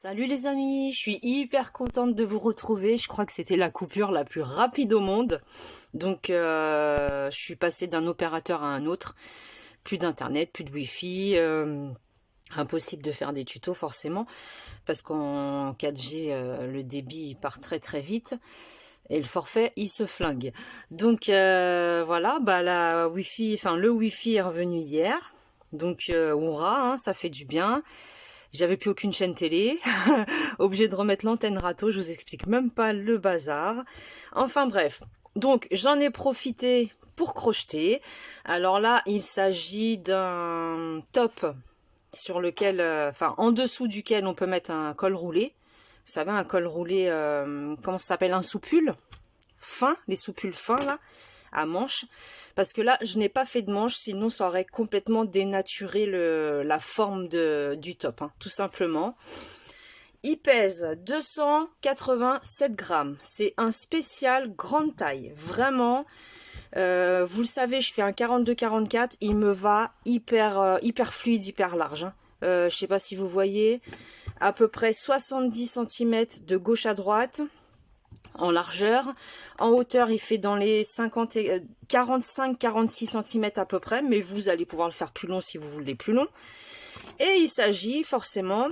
Salut les amis, je suis hyper contente de vous retrouver. Je crois que c'était la coupure la plus rapide au monde. Donc je suis passée d'un opérateur à un autre. Plus d'internet, plus de wifi. Impossible de faire des tutos forcément. Parce qu'en 4G, le débit il part très très vite. Et le forfait, il se flingue. Donc voilà, le wifi est revenu hier. Donc hurrah, hein, ça fait du bien. J'avais plus aucune chaîne télé, obligé de remettre l'antenne râteau, je vous explique même pas le bazar. Enfin bref, donc j'en ai profité pour crocheter. Alors là, il s'agit d'un top sur lequel, en dessous duquel on peut mettre un col roulé. Vous savez, un col roulé, comment ça s'appelle, un soupule fin, les soupules fins là, à manches. Parce que là, je n'ai pas fait de manche, sinon ça aurait complètement dénaturé la forme du top, hein, tout simplement. Il pèse 287 grammes. C'est un spécial grande taille, vraiment. Vous le savez, je fais un 42-44, il me va hyper fluide, hyper large. Hein. Je sais pas si vous voyez, à peu près 70 cm de gauche à droite. En largeur, en hauteur il fait dans les 45-46 cm à peu près, mais vous allez pouvoir le faire plus long si vous voulez plus long. Et il s'agit forcément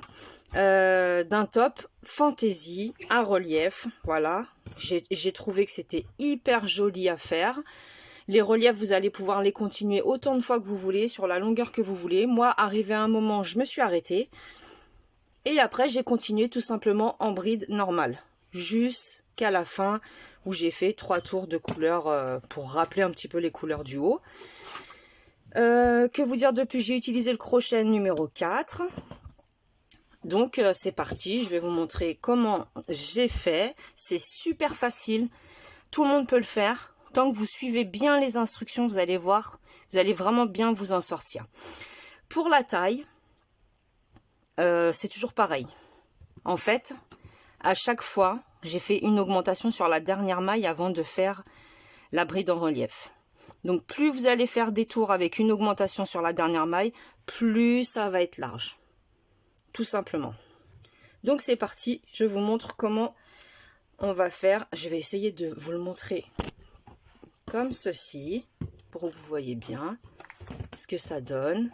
d'un top fantaisie à relief. Voilà, j'ai trouvé que c'était hyper joli à faire. Les reliefs, vous allez pouvoir les continuer autant de fois que vous voulez, sur la longueur que vous voulez. Moi, arrivé à un moment, je me suis arrêtée. Et après, j'ai continué tout simplement en bride normale. Jusqu'à la fin où j'ai fait 3 tours de couleurs pour rappeler un petit peu les couleurs du haut. Que vous dire depuis, j'ai utilisé le crochet numéro 4. Donc c'est parti, je vais vous montrer comment j'ai fait. C'est super facile, tout le monde peut le faire. Tant que vous suivez bien les instructions, vous allez voir, vous allez vraiment bien vous en sortir. Pour la taille, c'est toujours pareil. En fait, à chaque fois, j'ai fait une augmentation sur la dernière maille avant de faire la bride en relief. Donc plus vous allez faire des tours avec une augmentation sur la dernière maille, plus ça va être large. Tout simplement. Donc c'est parti, je vous montre comment on va faire. Je vais essayer de vous le montrer comme ceci, pour que vous voyez bien ce que ça donne.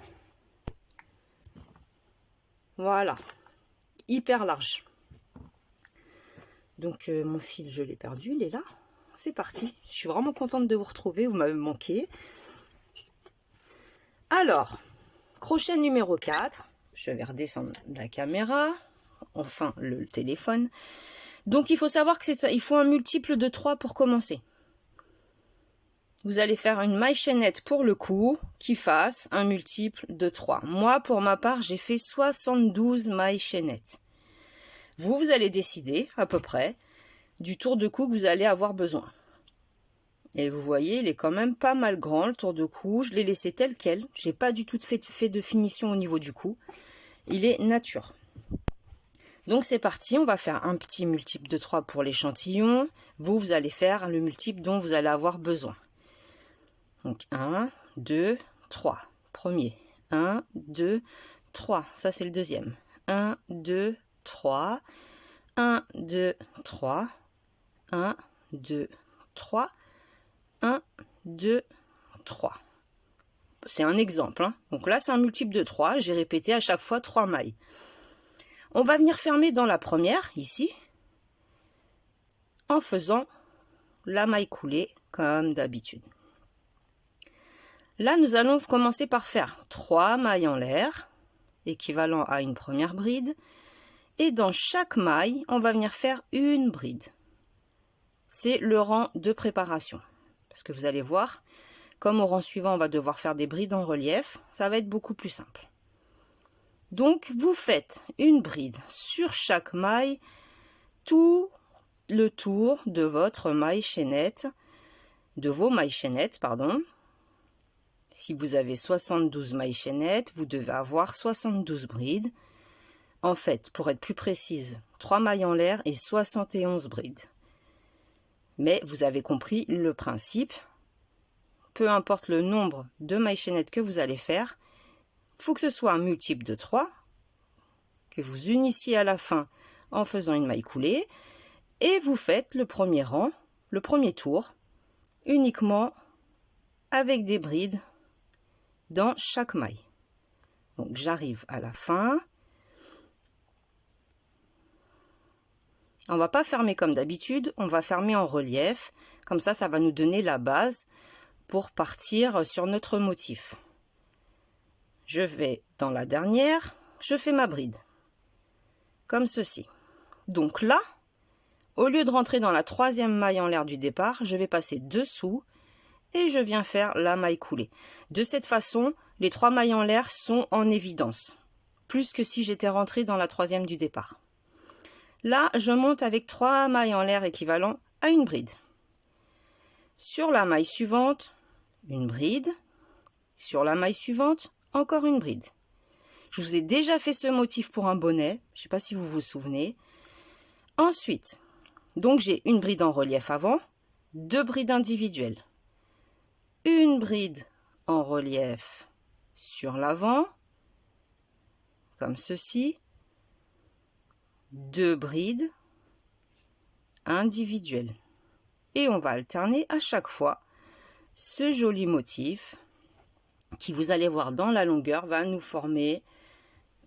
Voilà, hyper large. Donc mon fil, je l'ai perdu, il est là. C'est parti, je suis vraiment contente de vous retrouver, vous m'avez manqué. Alors, crochet numéro 4, je vais redescendre la caméra, enfin le téléphone. Donc il faut savoir qu'il faut un multiple de 3 pour commencer. Vous allez faire une maille chaînette pour le cou qui fasse un multiple de 3. Moi, pour ma part, j'ai fait 72 mailles chaînettes. Vous allez décider à peu près du tour de cou que vous allez avoir besoin. Et vous voyez, il est quand même pas mal grand le tour de cou. Je l'ai laissé tel quel. J'ai pas du tout fait de finition au niveau du cou. Il est nature. Donc c'est parti, on va faire un petit multiple de 3 pour l'échantillon. Vous allez faire le multiple dont vous allez avoir besoin. Donc 1, 2, 3. Premier. 1, 2, 3. Ça c'est le deuxième. 1, 2, 3. 1, 2, 3. 1, 2, 3. 1, 2, 3. C'est un exemple. Hein. Donc là, c'est un multiple de 3. J'ai répété à chaque fois 3 mailles. On va venir fermer dans la première, ici, en faisant la maille coulée, comme d'habitude. Là, nous allons commencer par faire 3 mailles en l'air, équivalent à une première bride. Et dans chaque maille, on va venir faire une bride. C'est le rang de préparation. Parce que vous allez voir, comme au rang suivant, on va devoir faire des brides en relief, ça va être beaucoup plus simple. Donc, vous faites une bride sur chaque maille, tout le tour de votre maille chaînette, de vos mailles chaînettes, pardon. Si vous avez 72 mailles chaînettes, vous devez avoir 72 brides. En fait, pour être plus précise, 3 mailles en l'air et 71 brides. Mais vous avez compris le principe. Peu importe le nombre de mailles chaînettes que vous allez faire, il faut que ce soit un multiple de 3, que vous unissiez à la fin en faisant une maille coulée et vous faites le premier rang, le premier tour, uniquement avec des brides dans chaque maille. Donc j'arrive à la fin. On va pas fermer comme d'habitude, on va fermer en relief. Comme ça, ça va nous donner la base pour partir sur notre motif. Je vais dans la dernière, je fais ma bride. Comme ceci. Donc là, au lieu de rentrer dans la troisième maille en l'air du départ, je vais passer dessous et je viens faire la maille coulée. De cette façon, les 3 mailles en l'air sont en évidence, plus que si j'étais rentrée dans la troisième du départ. Là, je monte avec 3 mailles en l'air équivalent à une bride. Sur la maille suivante, une bride. Sur la maille suivante, encore une bride. Je vous ai déjà fait ce motif pour un bonnet, je ne sais pas si vous vous souvenez. Ensuite, donc j'ai une bride en relief avant, 2 brides individuelles. Une bride en relief sur l'avant, comme ceci. 2 brides individuelles. Et on va alterner à chaque fois ce joli motif qui, vous allez voir dans la longueur, va nous former...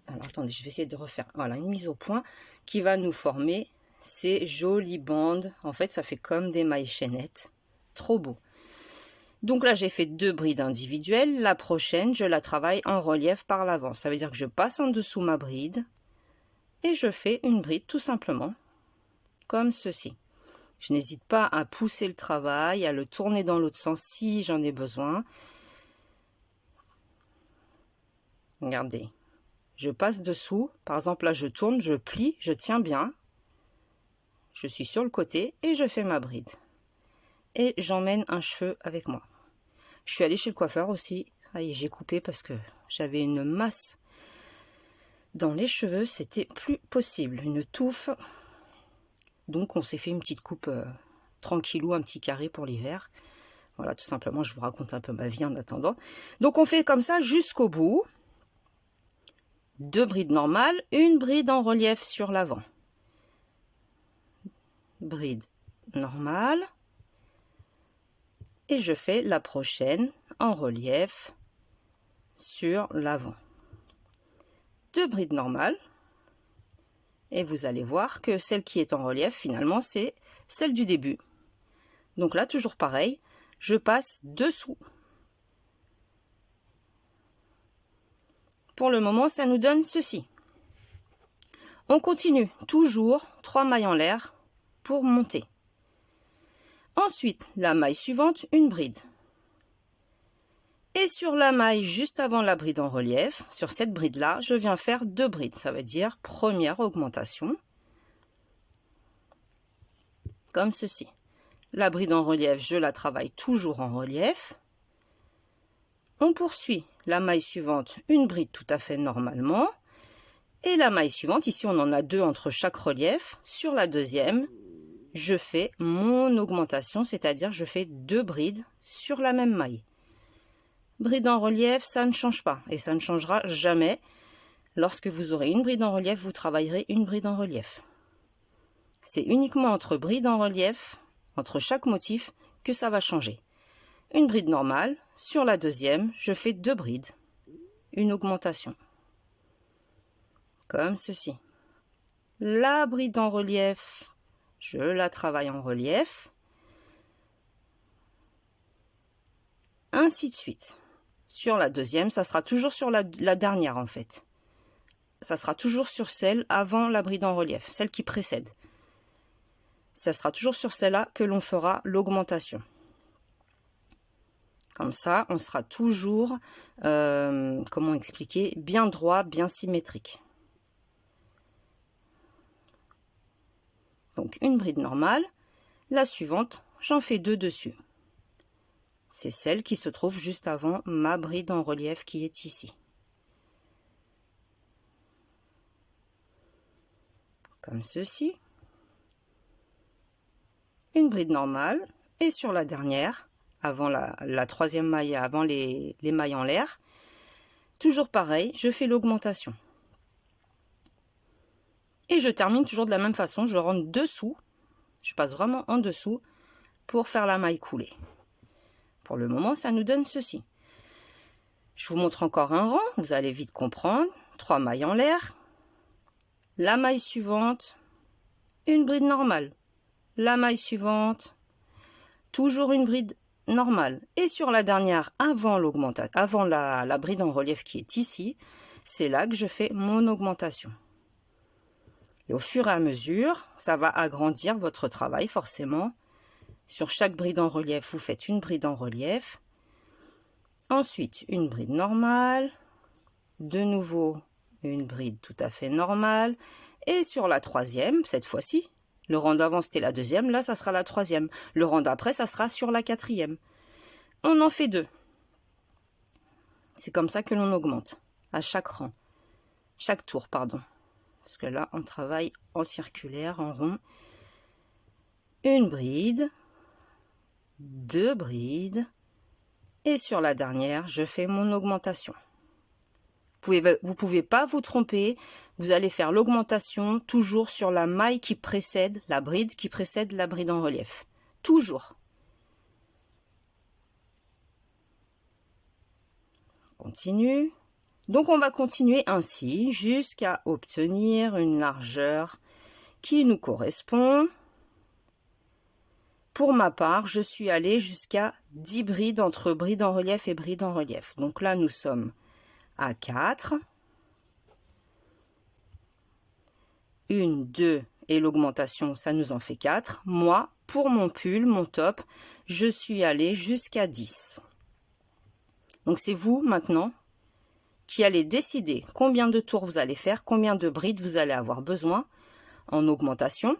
Alors attendez, je vais essayer de refaire, voilà, une mise au point qui va nous former ces jolies bandes. En fait, ça fait comme des mailles chaînettes. Trop beau. Donc là, j'ai fait 2 brides individuelles. La prochaine, je la travaille en relief par l'avant. Ça veut dire que je passe en dessous ma bride et je fais une bride tout simplement comme ceci. Je n'hésite pas à pousser le travail, à le tourner dans l'autre sens si j'en ai besoin. Regardez. Je passe dessous, par exemple là je tourne, je plie, je tiens bien, je suis sur le côté et je fais ma bride. Et j'emmène un cheveu avec moi. Je suis allée chez le coiffeur aussi, ça y est, j'ai coupé parce que j'avais une masse dans les cheveux, c'était plus possible, une touffe. Donc on s'est fait une petite coupe tranquillou, un petit carré pour l'hiver. Voilà, tout simplement, je vous raconte un peu ma vie en attendant. Donc on fait comme ça jusqu'au bout. 2 brides normales, une bride en relief sur l'avant. Bride normale. Et je fais la prochaine en relief sur l'avant. 2 brides normales. Et vous allez voir que celle qui est en relief, finalement, c'est celle du début. Donc là, toujours pareil, je passe dessous. Pour le moment, ça nous donne ceci. On continue toujours 3 mailles en l'air pour monter. Ensuite, la maille suivante, une bride. Et sur la maille juste avant la bride en relief, sur cette bride-là, je viens faire 2 brides. Ça veut dire première augmentation, comme ceci. La bride en relief, je la travaille toujours en relief. On poursuit la maille suivante, une bride tout à fait normalement. Et la maille suivante, ici on en a 2 entre chaque relief. Sur la deuxième, je fais mon augmentation, c'est-à-dire je fais 2 brides sur la même maille. Bride en relief, ça ne change pas et ça ne changera jamais. Lorsque vous aurez une bride en relief, vous travaillerez une bride en relief. C'est uniquement entre brides en relief, entre chaque motif, que ça va changer. Une bride normale, sur la deuxième, je fais 2 brides, une augmentation, comme ceci. La bride en relief, je la travaille en relief, ainsi de suite. Sur la deuxième, ça sera toujours sur la dernière en fait. Ça sera toujours sur celle avant la bride en relief, celle qui précède. Ça sera toujours sur celle-là que l'on fera l'augmentation. Comme ça, on sera toujours, comment expliquer, bien droit, bien symétrique. Donc une bride normale, la suivante, j'en fais 2 dessus. C'est celle qui se trouve juste avant ma bride en relief qui est ici. Comme ceci. Une bride normale et sur la dernière, avant la troisième maille, avant les mailles en l'air, toujours pareil, je fais l'augmentation. Et je termine toujours de la même façon, je rentre dessous, je passe vraiment en dessous pour faire la maille coulée. Pour le moment, ça nous donne ceci. Je vous montre encore un rang, vous allez vite comprendre. 3 mailles en l'air, la maille suivante, une bride normale, la maille suivante, toujours une bride normale. Et sur la dernière, avant la bride en relief qui est ici, c'est là que je fais mon augmentation. Et au fur et à mesure, ça va agrandir votre travail forcément. Sur chaque bride en relief, vous faites une bride en relief. Ensuite, une bride normale. De nouveau, une bride tout à fait normale. Et sur la troisième, cette fois-ci, le rang d'avant c'était la deuxième, là ça sera la troisième. Le rang d'après, ça sera sur la quatrième. On en fait 2. C'est comme ça que l'on augmente à chaque rang. Chaque tour, pardon. Parce que là, on travaille en circulaire, en rond. Une bride, 2 brides, et sur la dernière, je fais mon augmentation. Vous pouvez pas vous tromper, vous allez faire l'augmentation toujours sur la maille qui précède, la bride qui précède la bride en relief. Toujours. Continue. Donc on va continuer ainsi jusqu'à obtenir une largeur qui nous correspond. Pour ma part, je suis allée jusqu'à 10 brides entre bride en relief et bride en relief. Donc là, nous sommes à 4. 1, 2 et l'augmentation, ça nous en fait 4. Moi, pour mon pull, mon top, je suis allée jusqu'à 10. Donc c'est vous maintenant qui allez décider combien de tours vous allez faire, combien de brides vous allez avoir besoin en augmentation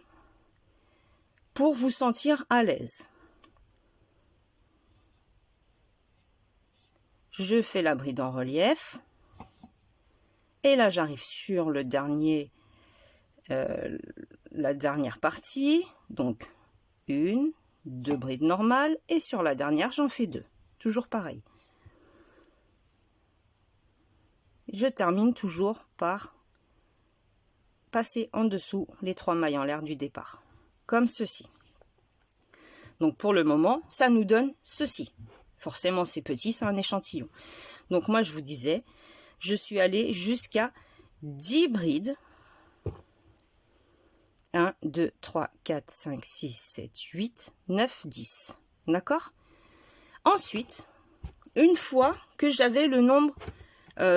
pour vous sentir à l'aise. Je fais la bride en relief et là j'arrive sur le dernier, la dernière partie, donc 1, 2 brides normales et sur la dernière j'en fais 2, toujours pareil. Je termine toujours par passer en dessous les 3 mailles en l'air du départ, comme ceci. Donc pour le moment, ça nous donne ceci. Forcément c'est petit, c'est un échantillon. Donc moi je vous disais, je suis allée jusqu'à 10 brides. 1, 2, 3, 4, 5, 6, 7, 8, 9, 10. D'accord? Ensuite, une fois que j'avais le nombre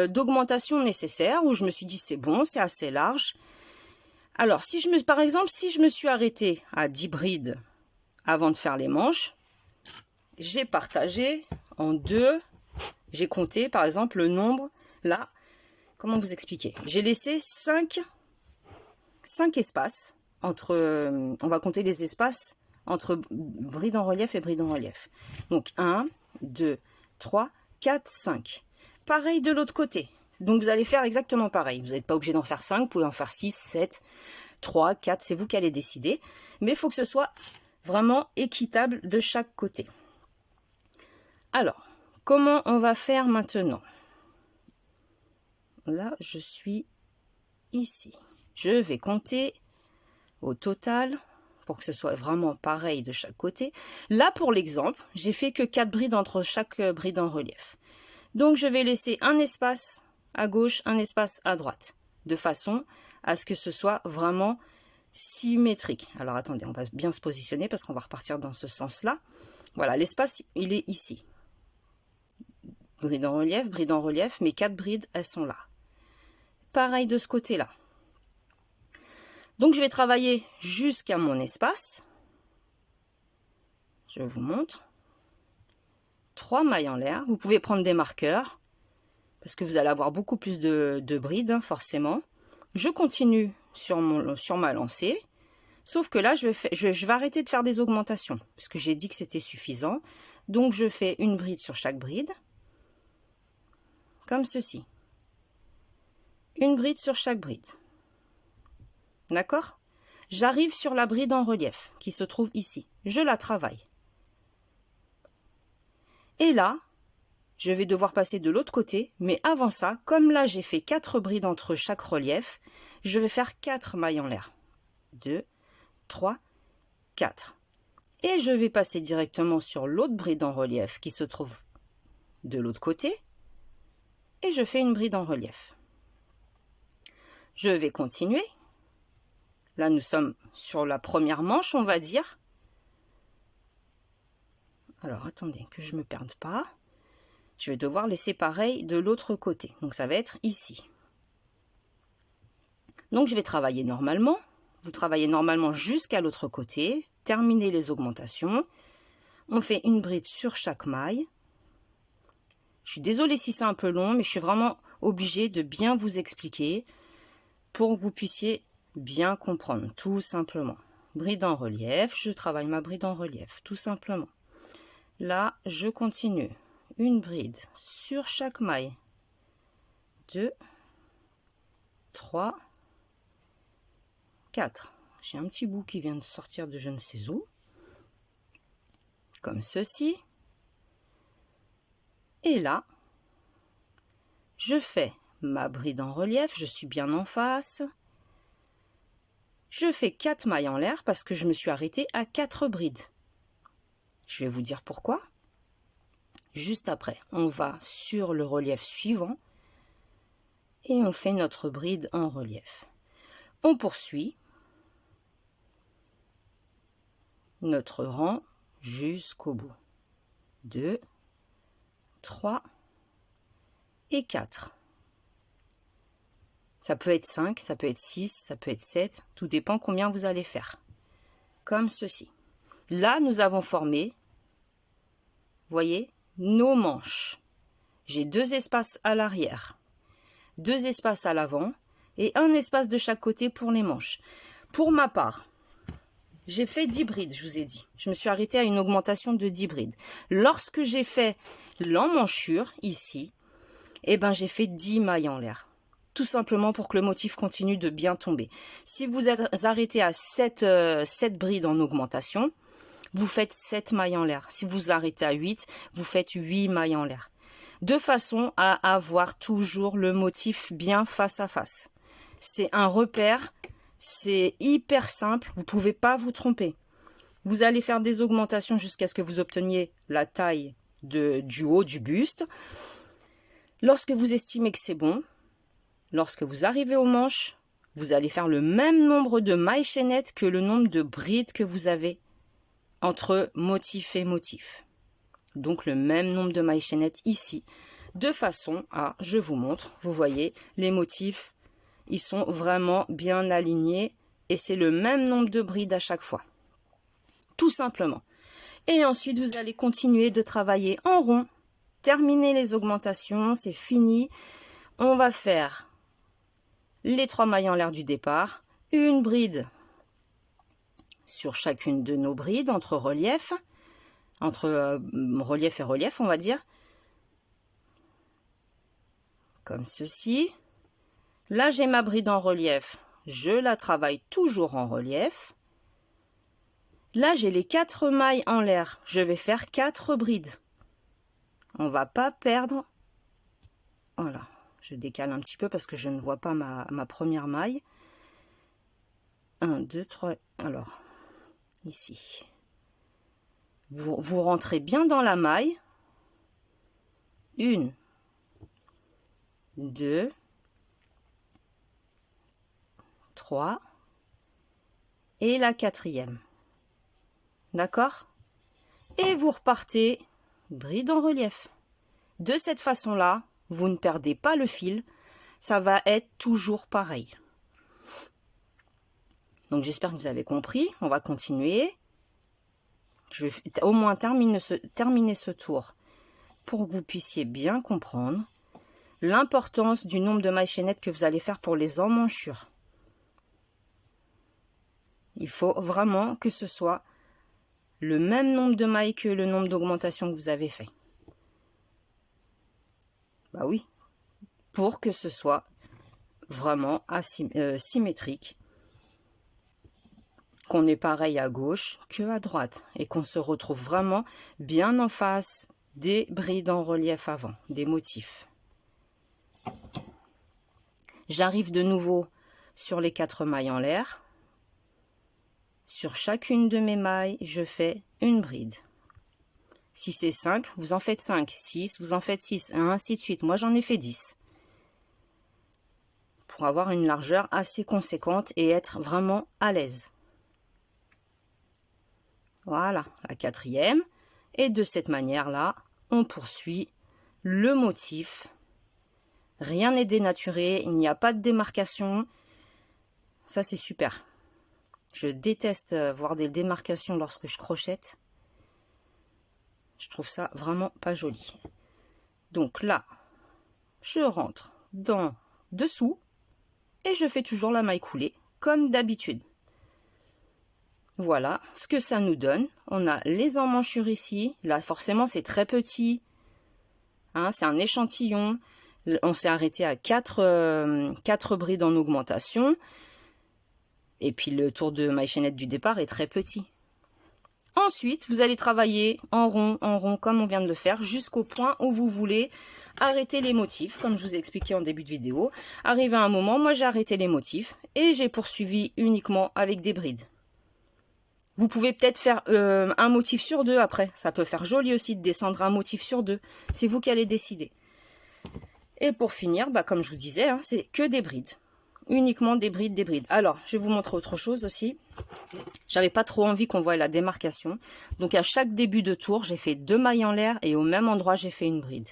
d'augmentation nécessaire, où je me suis dit c'est bon, c'est assez large. Alors, par exemple, si je me suis arrêtée à 10 brides avant de faire les manches, j'ai partagé en 2, j'ai compté par exemple le nombre, là, comment vous expliquer? J'ai laissé 5 espaces entre, on va compter les espaces entre bride en relief et bride en relief. Donc 1, 2, 3, 4, 5. Pareil de l'autre côté. Donc vous allez faire exactement pareil. Vous n'êtes pas obligé d'en faire 5, vous pouvez en faire 6, 7, 3, 4, c'est vous qui allez décider. Mais il faut que ce soit vraiment équitable de chaque côté. Alors, comment on va faire maintenant? Là, je suis ici. Je vais compter au total pour que ce soit vraiment pareil de chaque côté. Là, pour l'exemple, j'ai fait que 4 brides entre chaque bride en relief. Donc, je vais laisser un espace à gauche, un espace à droite, de façon à ce que ce soit vraiment symétrique. Alors, attendez, on va bien se positionner parce qu'on va repartir dans ce sens-là. Voilà, l'espace, il est ici. Bride en relief, mes 4 brides, elles sont là. Pareil de ce côté-là. Donc, je vais travailler jusqu'à mon espace. Je vous montre. 3 mailles en l'air. Vous pouvez prendre des marqueurs parce que vous allez avoir beaucoup plus de brides, hein, forcément. Je continue sur ma lancée. Sauf que là, je vais arrêter de faire des augmentations parce que j'ai dit que c'était suffisant. Donc, je fais une bride sur chaque bride. Comme ceci. Une bride sur chaque bride. D'accord? J'arrive sur la bride en relief qui se trouve ici. Je la travaille. Et là, je vais devoir passer de l'autre côté, mais avant ça, comme là j'ai fait 4 brides entre chaque relief, je vais faire 4 mailles en l'air. 2, 3, 4. Et je vais passer directement sur l'autre bride en relief qui se trouve de l'autre côté, et je fais une bride en relief. Je vais continuer. Là, nous sommes sur la première manche, on va dire. Alors, attendez, que je ne me perde pas. Je vais devoir laisser pareil de l'autre côté. Donc, ça va être ici. Donc, je vais travailler normalement. Vous travaillez normalement jusqu'à l'autre côté. Terminez les augmentations. On fait une bride sur chaque maille. Je suis désolée si c'est un peu long, mais je suis vraiment obligée de bien vous expliquer pour que vous puissiez bien comprendre, tout simplement. Bride en relief, je travaille ma bride en relief, tout simplement. Là, je continue. Une bride sur chaque maille. 2, 3, 4. J'ai un petit bout qui vient de sortir de je ne sais où. Comme ceci. Et là, je fais ma bride en relief, je suis bien en face. Je fais 4 mailles en l'air parce que je me suis arrêtée à 4 brides. Je vais vous dire pourquoi. Juste après, on va sur le relief suivant et on fait notre bride en relief. On poursuit notre rang jusqu'au bout. 2, 3 et 4. Ça peut être 5, ça peut être 6, ça peut être 7, tout dépend combien vous allez faire. Comme ceci. Là, nous avons formé, voyez, nos manches. J'ai 2 espaces à l'arrière, 2 espaces à l'avant et un espace de chaque côté pour les manches. Pour ma part, j'ai fait 10 brides, je vous ai dit. Je me suis arrêtée à une augmentation de 10 brides. Lorsque j'ai fait l'emmanchure, ici, eh ben, j'ai fait 10 mailles en l'air. Tout simplement pour que le motif continue de bien tomber. Si vous êtes arrêté à 7 brides en augmentation, vous faites 7 mailles en l'air. Si vous arrêtez à 8, vous faites 8 mailles en l'air. De façon à avoir toujours le motif bien face à face. C'est un repère, c'est hyper simple, vous ne pouvez pas vous tromper. Vous allez faire des augmentations jusqu'à ce que vous obteniez la taille du haut du buste. Lorsque vous estimez que c'est bon, lorsque vous arrivez aux manches, vous allez faire le même nombre de mailles chaînettes que le nombre de brides que vous avez entre motif et motif. Donc le même nombre de mailles chaînettes ici, de façon à, je vous montre, vous voyez, les motifs, ils sont vraiment bien alignés et c'est le même nombre de brides à chaque fois. Tout simplement. Et ensuite, vous allez continuer de travailler en rond. Terminer les augmentations, c'est fini. On va faire les 3 mailles en l'air du départ, une bride sur chacune de nos brides entre relief et relief, on va dire, comme ceci. Là, j'ai ma bride en relief, je la travaille toujours en relief. Là, j'ai les 4 mailles en l'air, je vais faire 4 brides. On va pas perdre, voilà. Je décale un petit peu parce que je ne vois pas ma première maille. 1, 2, 3. Alors, ici. Vous rentrez bien dans la maille. 1, 2, 3. Et la 4e. D'accord? Et vous repartez bride en relief. De cette façon-là, vous ne perdez pas le fil, ça va être toujours pareil. Donc j'espère que vous avez compris, on va continuer. Je vais au moins terminer ce tour pour que vous puissiez bien comprendre l'importance du nombre de mailles chaînettes que vous allez faire pour les emmanchures. Il faut vraiment que ce soit le même nombre de mailles que le nombre d'augmentations que vous avez fait. Bah oui, pour que ce soit vraiment symétrique, qu'on est pareil à gauche que à droite et qu'on se retrouve vraiment bien en face des brides en relief avant, des motifs. J'arrive de nouveau sur les 4 mailles en l'air. Sur chacune de mes mailles, je fais une bride. Si c'est 5, vous en faites 5. 6, vous en faites 6, et ainsi de suite. Moi, j'en ai fait 10. Pour avoir une largeur assez conséquente et être vraiment à l'aise. Voilà, la 4e. Et de cette manière-là, on poursuit le motif. Rien n'est dénaturé, il n'y a pas de démarcation. Ça, c'est super. Je déteste voir des démarcations lorsque je crochette. Je trouve ça vraiment pas joli. Donc là, je rentre dans dessous et je fais toujours la maille coulée comme d'habitude. Voilà ce que ça nous donne. On a les emmanchures ici. Là, forcément, c'est très petit. Hein, c'est un échantillon. On s'est arrêté à 4 brides en augmentation. Et puis le tour de maille chaînette du départ est très petit. Ensuite, vous allez travailler en rond, comme on vient de le faire, jusqu'au point où vous voulez arrêter les motifs, comme je vous ai expliqué en début de vidéo. Arrivé à un moment, moi j'ai arrêté les motifs et j'ai poursuivi uniquement avec des brides. Vous pouvez peut-être faire un motif sur 2 après. Ça peut faire joli aussi de descendre un motif sur 2. C'est vous qui allez décider. Et pour finir, bah, comme je vous disais, hein, c'est que des brides. Uniquement des brides, des brides. Alors, je vais vous montrer autre chose aussi. J'avais pas trop envie qu'on voie la démarcation. Donc, à chaque début de tour, j'ai fait 2 mailles en l'air et au même endroit, j'ai fait une bride.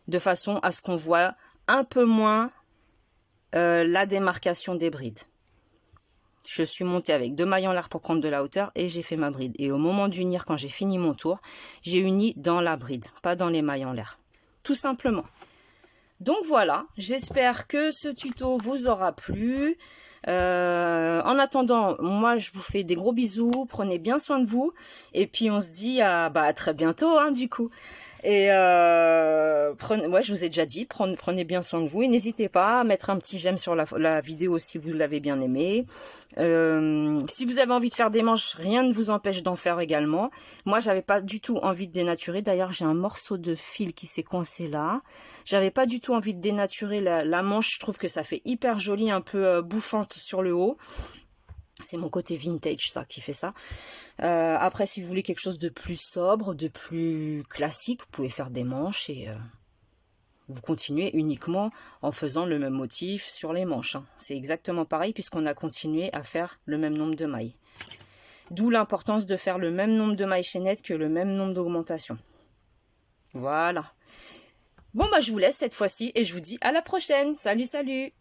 De façon à ce qu'on voit un peu moins la démarcation des brides. Je suis montée avec 2 mailles en l'air pour prendre de la hauteur et j'ai fait ma bride. Et au moment d'unir, quand j'ai fini mon tour, j'ai uni dans la bride, pas dans les mailles en l'air. Tout simplement. Donc voilà, j'espère que ce tuto vous aura plu. En attendant, moi je vous fais des gros bisous, prenez bien soin de vous. Et puis on se dit à très bientôt hein, du coup. Et je vous ai déjà dit, prenez bien soin de vous et n'hésitez pas à mettre un petit j'aime sur la vidéo si vous l'avez bien aimé. Si vous avez envie de faire des manches, rien ne vous empêche d'en faire également. Moi, j'avais pas du tout envie de dénaturer. D'ailleurs, j'ai un morceau de fil qui s'est coincé là. J'avais pas du tout envie de dénaturer la manche. Je trouve que ça fait hyper joli, un peu bouffante sur le haut. C'est mon côté vintage, ça, qui fait ça. Après, si vous voulez quelque chose de plus sobre, de plus classique, vous pouvez faire des manches et vous continuez uniquement en faisant le même motif sur les manches. Hein. C'est exactement pareil puisqu'on a continué à faire le même nombre de mailles. D'où l'importance de faire le même nombre de mailles chaînettes que le même nombre d'augmentations. Voilà. Bon, bah, je vous laisse cette fois-ci et je vous dis à la prochaine. Salut, salut!